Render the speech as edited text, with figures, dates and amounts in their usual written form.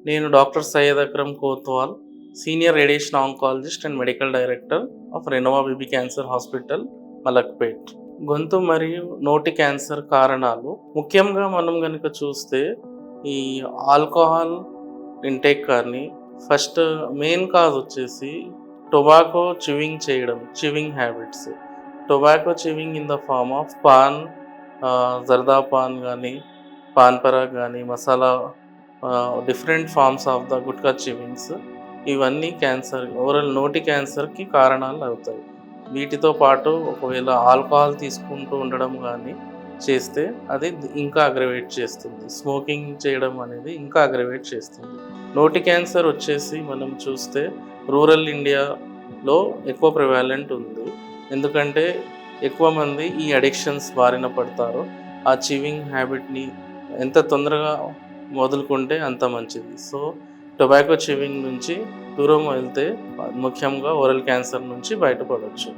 నేను doctor Syed Akram Kotwal, senior radiation oncologist and medical director of Renova baby cancer hospital, Malakpet. గొంతు మరియు నోటి క్యాన్సర్ కారణాలు ముఖ్యంగా మనం గనుక చూస్తే ఈ ఆల్కహాల్ ఇంటేక్ కానీ ఫస్ట్ మెయిన్ కాజ్ వచ్చేసి tobacco chewing habits. Tobacco chewing in the form of paan, zarda paan కానీ, పాన్ పరాగ్ కానీ, masala, different forms of the gutka chewings, ఇవన్నీ ఓరల్ నోటి క్యాన్సర్కి కారణాలు అవుతాయి. వీటితో పాటు ఒకవేళ ఆల్కహాల్ తీసుకుంటూ ఉండడం కానీ చేస్తే అది ఇంకా అగ్రవేట్ చేస్తుంది. స్మోకింగ్ చేయడం అనేది ఇంకా అగ్రవేట్ చేస్తుంది. నోటి క్యాన్సర్ వచ్చేసి మనం చూస్తే రూరల్ ఇండియాలో ఎక్కువ ప్రివాలెంట్ ఉంది. ఎందుకంటే ఎక్కువ మంది ఈ అడిక్షన్స్ బారిన పడతారో ఆ చివింగ్ హ్యాబిట్ని ఎంత తొందరగా మొదలుకుంటే అంత మంచిది. సో టొబాకో చివింగ్ నుంచి దూరం వెళ్తే ముఖ్యంగా ఓరల్ క్యాన్సర్ నుంచి బయటపడవచ్చు.